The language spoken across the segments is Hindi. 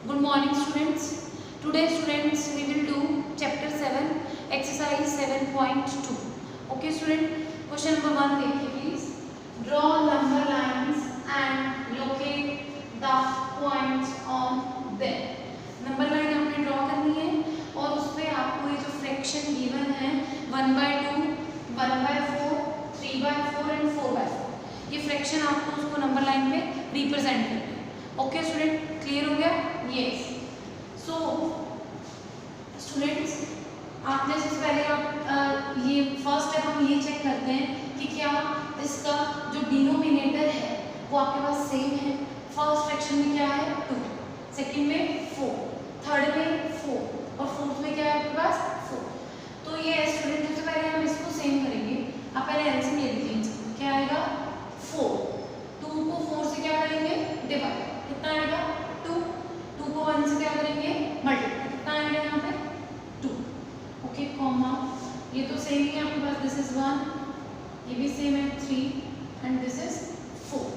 Good morning students. Today students we will do chapter 7 exercise 7.2. Okay student, question number 1 देखिए please. Draw number lines and locate the points on them. Number line आपने ड्रॉ करनी है और उस पर आपको ये जो फ्रैक्शन गिवन है 1/2, 1/4, 3/4 एंड 4/4, ये फ्रैक्शन आपको उसको नंबर लाइन पे रिप्रेजेंट करना है. ओके स्टूडेंट, क्लियर हो गया? यस. सो स्टूडेंट्स, आपने सबसे पहले आप ये फर्स्ट स्टेप हम ये चेक करते हैं कि क्या इसका जो डिनोमिनेटर है वो आपके पास सेम है. फर्स्ट फ्रैक्शन में क्या है 2, सेकंड में 4, थर्ड में 4 और फोर्थ में क्या है आपके पास 4. तो ये स्टूडेंट सबसे पहले हम इसको सेम करेंगे. आप पहले एलसीएम ले लीजिए. क्या आएगा 4. 2 को 4 से क्या करेंगे डिवाइड. कितना आएगा 2. 2 को 1 से क्या करेंगे मल्टीप्लाई. कितना आएगा यहाँ पे 2. ओके कॉमा, ये तो सेम ही है आपके पास. दिस इज 1, ये भी सेम है 3 and this is 4.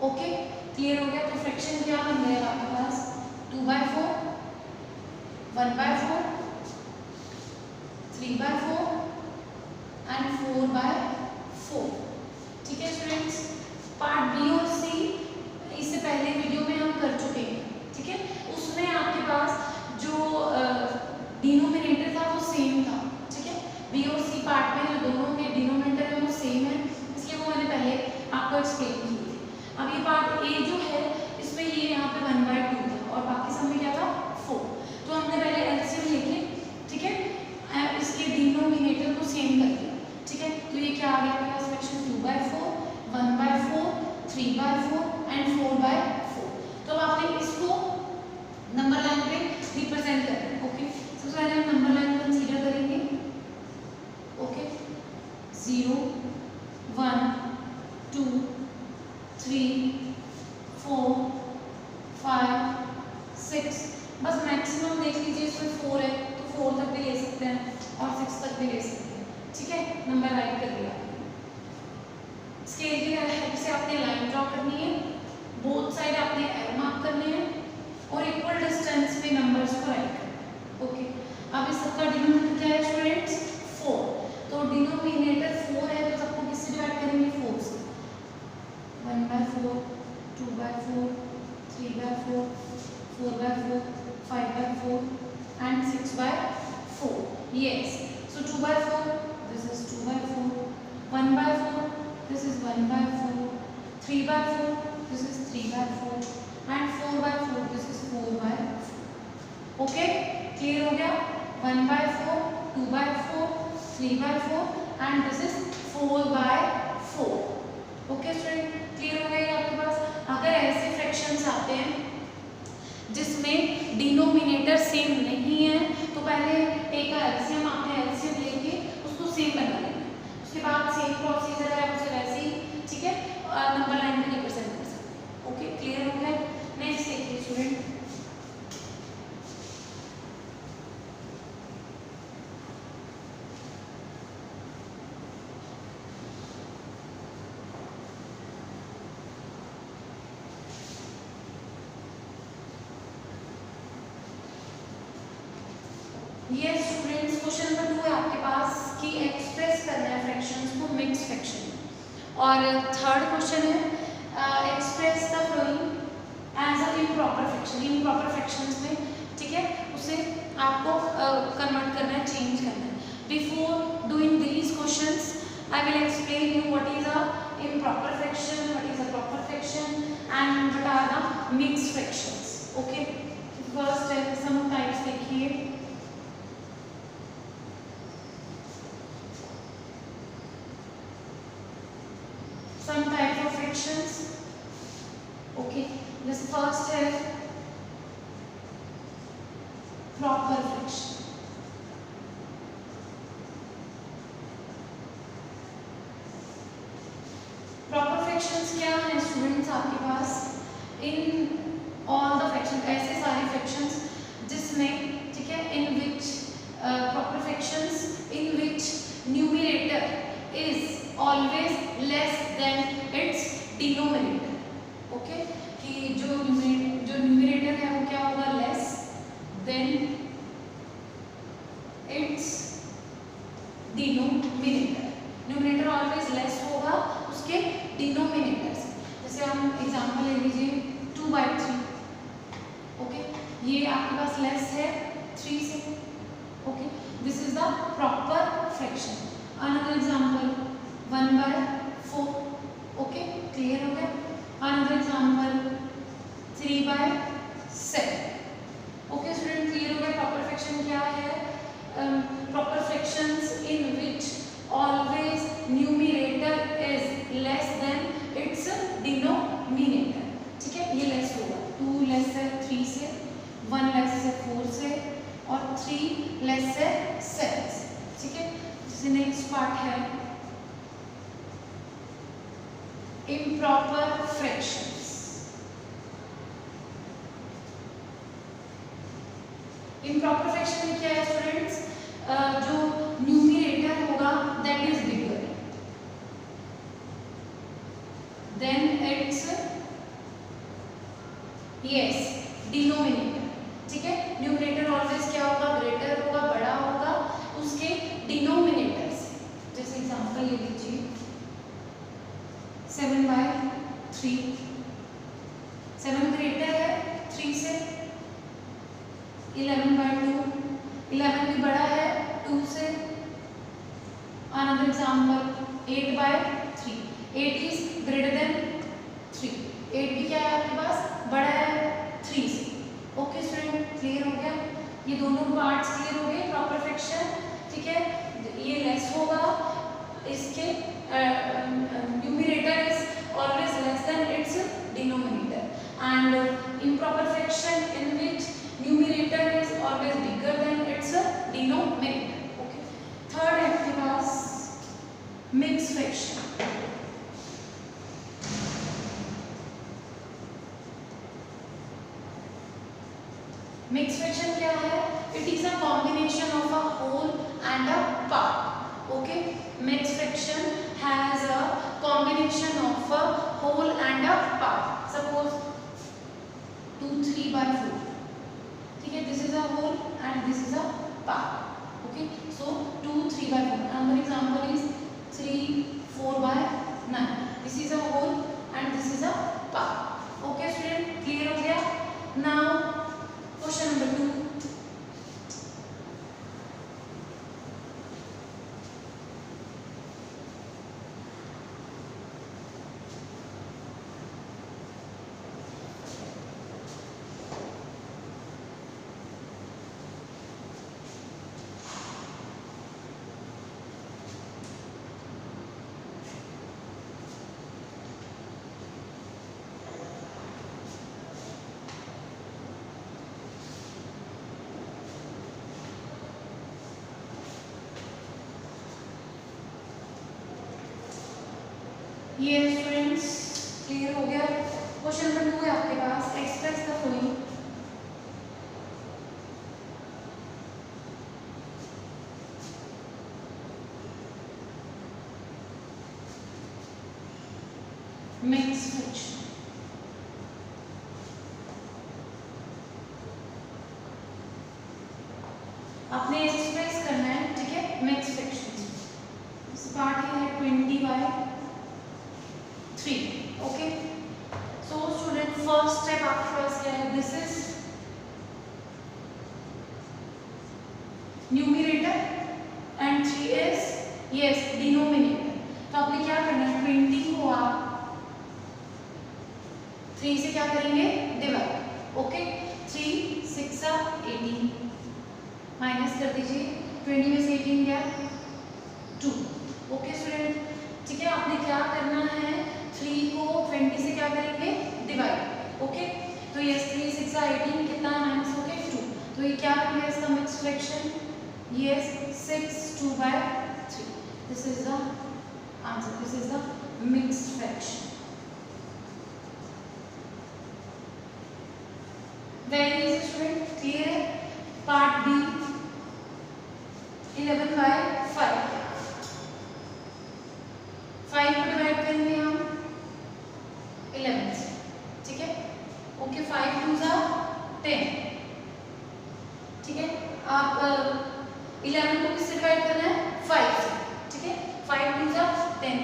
Okay clear हो गया. तो फ्रैक्शन क्या बन जाएगा आपके पास 2/4, 1/4, 3/4 एंड 4/4. ठीक है स्टूडेंट्स. पार्ट बी और सी इससे पहले वीडियो में हम कर चुके हैं. ठीक है, उसमें आपके पास जो डिनोमिनेटर था वो सेम था. ठीक है, बी और सी पार्ट में जो दोनों के डिनोमिनेटर है वो सेम है, इसलिए वो मैंने पहले आपको एक्सप्लेन किए थे. अब ये पार्ट ए जो है इसमें ये यहाँ पे 1/2 था और बाकी सब में क्या था 4. तो हमने पहले एलसीएम लेके, ठीक है, इसके डिनोमिनेटर को सेम कर दिया. ठीक है, तो ये क्या आ गया आपके पास फ्रैक्शन 2/4, 1/4, 3/4 एंड 4/4. तो आपने इसको नंबर लाइन पे रिप्रेजेंट करना है. ओके, सबसे पहले हम नंबर लाइन कंसीडर करेंगे. ओके, 0, 1, 2, 3, 4, 5, 6. बस मैक्सिमम देख लीजिए, इसमें 4 है तो 4 तक भी ले सकते हैं और 6 तक भी ले सकते हैं. ठीक है, नंबर लाइन कर दिया. स्केल की हेल्प से आपने लाइन ड्रॉ करनी है. बोथ साइड आपने एरो मार्क करने हैं और इक्वल डिस्टेंस पे नंबर्स को राइट करना है. ओके, अब इस सबका डिनोमिनेटर क्या है स्टूडेंट्स 4. तो डिनोमिनेटर 4 है तो सबको किससे डिवाइड करेंगे 4 से. 1/4, 2/4, 3/4, 4/4, 5/4 and 6/4. Yes. So 2/4, this is 2/4, 1/4, this is 1/4, 3/4, this is 3/4 and 4/4, this is 4/4. Okay, clear हो गया. 1/4, 2/4, 3/4 and this is 4/4. Okay student, clear हो गया ये आपके पास. अगर ऐसे फ्रैक्शंस आते हैं जिसमें डिनोमिनेटर सेम नहीं है तो पहले एक एलसीएम आपने एलसीएम लेके उसको सेम बना लेना है. उसके बाद सेम प्रोसीजर है, उसे वैसे ही ठीक है नंबर लाइन में रिप्रेजेंट कर सकते हैं. ओके क्लियर हो गया. नेक्स्ट देखिए स्टूडेंट. ये स्टूडेंट्स क्वेश्चन नंबर 2 है आपके पास कि एक्सप्रेस करना है फ्रैक्शंस को मिक्स फ्रैक्शन. और थर्ड क्वेश्चन है express the following as a improper fraction. Improper fractions में ठीक है उसे आपको कन्वर्ट करना है, चेंज करना है. Before doing these questions I will explain you what is a improper fraction, what is a proper fraction and what are the mixed fractions. Okay, first है सम टाइप्स देखिए. Some types of fractions. Okay, this first है proper fraction. Proper fractions क्या है स्टूडेंट्स आपके पास. इन all the fractions, ऐसे सारे fractions जिसमें ठीक है in which proper fractions in which numerator is always less than its denominator. Okay, कि जो न्यूमरेटर है वो क्या होगा ये आपके पास लेस है 3 से। Okay, this is the proper fraction. Another example 1/4। Okay, clear हो गया। Another example 3/7। Okay student, clear हो गया प्रॉपर फ्रैक्शन क्या है। Proper fractions in which always numerator is less than it's denominator. ठीक है, ये लेस होगा, 2 लेस है 3 से, 1 लेस है 4 से और 3 लेस है 7 से। ठीक है, जैसे नेक्स्ट पार्ट है इम्प्रॉपर फ्रैक्शंस। इम्प्रॉपर फ्रैक्शन में क्या है स्टूडेंट्स, जो न्यूमरेटर होगा that is bigger than it's yes denominator. ठीक है, न्यूमरेटर ऑलवेज क्या होगा, ग्रेटर होगा, बड़ा होगा उसके डिनोमिनेटर से। जैसे एग्जांपल ले लीजिए 7/3, 7 ग्रेटर है 3 से। 11/2, 11 भी बड़ा है 2 से। Another example 8/3, 8 is greater than 3, 8 भी क्या है आपके पास, बड़ा है 3 से। ओके स्टूडेंट, क्लियर हो गया, ये दोनों पार्ट्स क्लियर हो गए प्रॉपर फ्रैक्शन। ठीक है, ये लेस होगा, इसके numerator is always less than it's denominator and improper fraction in which numerator is always bigger than its denominator. Okay, third है आपके पास mixed fraction। mixed fraction क्या है, it is a combination of a whole and a part। okay, mixed fraction has a combination of a whole and a part। suppose 2 3/4, ठीक है, this is a whole and this is a part. Okay, so 2 3/4। another example is 3 4/9, this is a whole and this is a part. Okay student, clear हो गया। नाउ क्वेश्चन नंबर 2, ये स्टूडेंट्स क्लियर हो गया। क्वेश्चन नंबर 2 है आपके पास, express the following. Mixed fraction. आपने एक्सप्रेस करना है, ठीक है, मिक्स फ्रैक्शन। इस पार्ट है 20/3। Okay, so student first step आपके पास क्या है, this is numerator and 3 is yes denominator. तो आपने क्या करना है, 20 को आप 3 से क्या करेंगे, डिवाइड। ओके, 3 6 18 माइनस कर दीजिए, 20 में से 18 गया 2। ओके स्टूडेंट, ठीक है, आपने क्या करना है, 3 को 20 से क्या करेंगे, डिवाइड। ओके, तो ये 3 6 18 कितना माइनस हो गया 2, तो ये क्या बन गया इसका मिक्स फ्रैक्शन, ये 6 2/3। This is the answer, this is the mix fraction. Very easy student, clear है। पार्ट बी 11/5, 5 को डिवाइड करेंगे हम 11 से, ठीक है। ओके, 5 2 10, ठीक है। आप 11 को किससे डिवाइड करना है, 5 से, ठीक है। 5 2 10,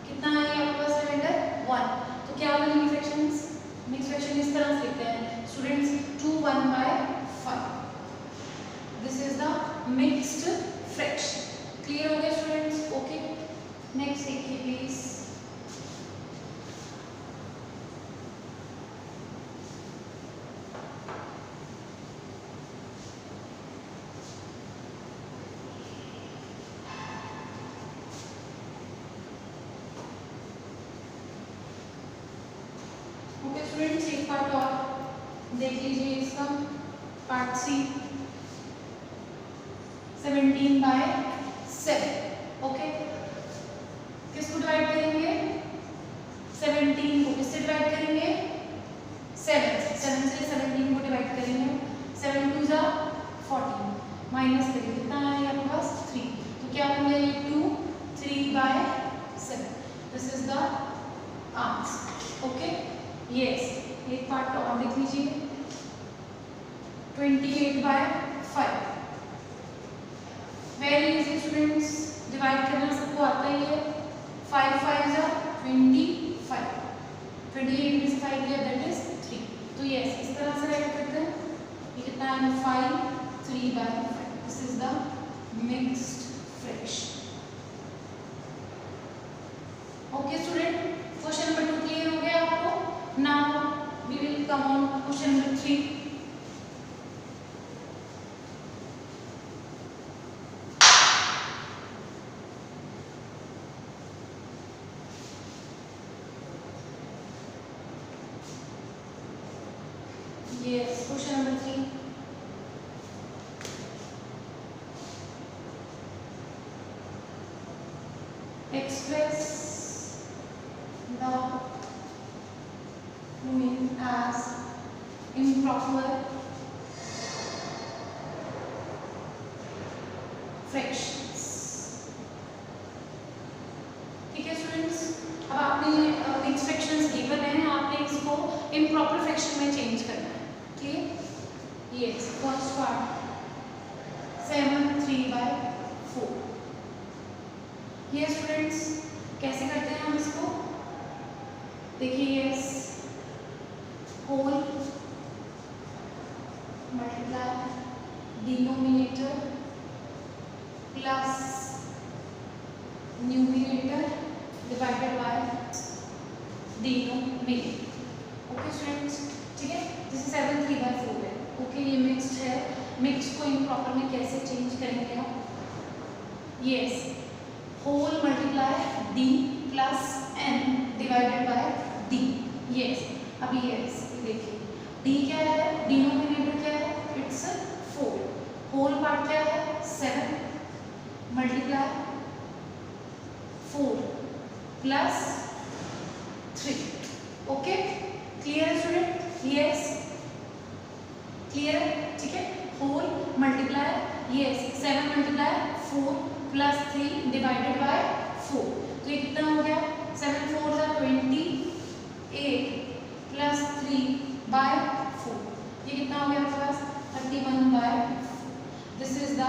कितना है आपके पास रिमाइंडर 1। तो क्या बनेंगे फ्रैक्शंस, मिक्स फ्रैक्शन इस तरह से लिखते हैं स्टूडेंट्स, स्टूडेंट्स एक पार्ट और देख लीजिए इसका, पार्ट सी 17/7। ओके, किसको डिवाइड करेंगे? 17 को किससे डिवाइड करेंगे? 7 से 17 को डिवाइड करेंगे। 7 2 जा 14, माइनस करिए कितना आया आपके पास? 3। तो क्या बन गया ये? 2 3/7। This is the answer. Okay, yes. एक पार्ट और लिख लीजिए, 28/5। वेरी इजी स्टूडेंट्स, डिवाइड करना सबको आता ही है। 5 5 जा 25, 28 में से 5 गया दैट इज 3। तो यस, इस तरह से राइट करते हैं। ये कितना है? 5 3/5। This is the mixed fraction. Okay student, question number 2 clear हो गया आपको? Now we will come on question number 3। Yes, question number 3. Express the mean as improper fractions. ठीक है स्टूडेंट्स, अब आपने मिक्स फ्रैक्शंस गिवन है, आपने इसको इम्प्रॉपर फ्रैक्शन में चेंज करना है। क्लियर? Yes, first part 7 3/4। ये स्टूडेंट्स कैसे करते हैं हम इसको? देखिए, yes, whole multiply denominator plus numerator divided by denominator. Okay students, ठीक है, जैसे 7 3/4 है। ओके, ये मिक्स्ड है, मिक्स को इम्प्रॉपर में कैसे चेंज करेंगे आप? Yes, whole multiply D plus N divided by D. Yes, अभी यस देखिए, डी क्या है? डिनोमिनेटर क्या है? इट्स 4। होल पार्ट क्या है? 7 मल्टीप्लाई 4 प्लस 3। ओके, क्लियर है स्टूडेंट? यस, क्लियर है, ठीक है। Whole multiply, yes, 7 multiply 4 plus 3 divided by 4। तो ये कितना हो गया? 7 4 जा 28 प्लस 3/4। ये कितना हो गया आपके पास? 31/4। This is the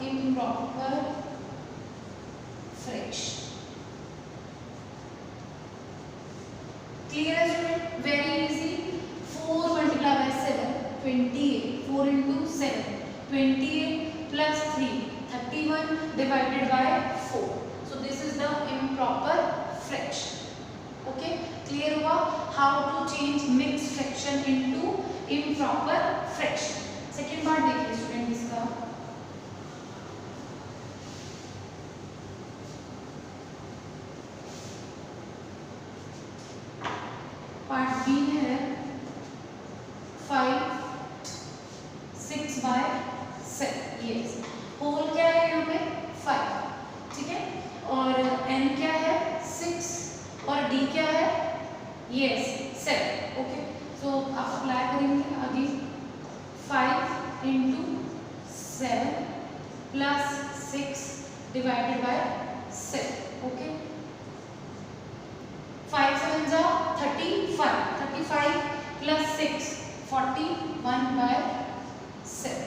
improper fraction. Clear है student? Very easy. 4 multiply by 7 28, 4 into 7 28 plus 3 31 divided by 4. So this is the improper fraction. Okay, clear हुआ? How to change mixed fraction into improper fraction. Second part देखिए स्टूडेंट इसका, पार्ट बी है 5 6/7। यस, होल क्या है यहाँ पे? 5, ठीक है, और n क्या है? 6, और d क्या है? यस 7। ओके, सो आप अप्लाई करेंगे आगे 5 into 7 plus 6 divided by 7। Okay, 5 7 जा 35, 35 plus 6 41/7।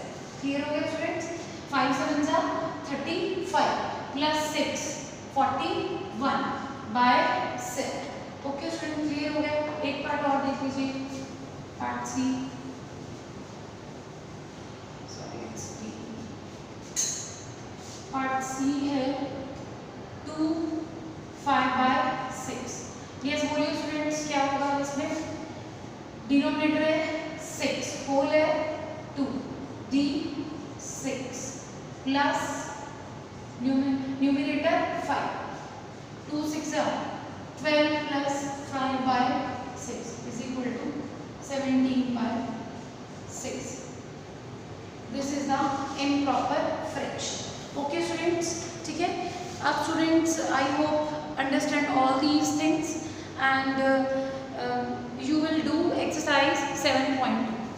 क्लियर हो गया स्टूडेंट्स? 5 7 जा 35 plus 6 41/7। ओके स्टूडेंट, क्लियर हो गया? एक पार्ट और देख लीजिए, पार्ट सी, पार्ट सी है 2 5/6। यस, बोलिए स्टूडेंट्स क्या होगा इसमें? डिनोमिनेटर है 6, होल है 2, D 6 plus numerator 5, 2 6 12 plus 5/6 is equal to 17/6. This is the improper fraction. Okay students, ठीक है. अब students I hope understand all these things and you will do exercise 7.2.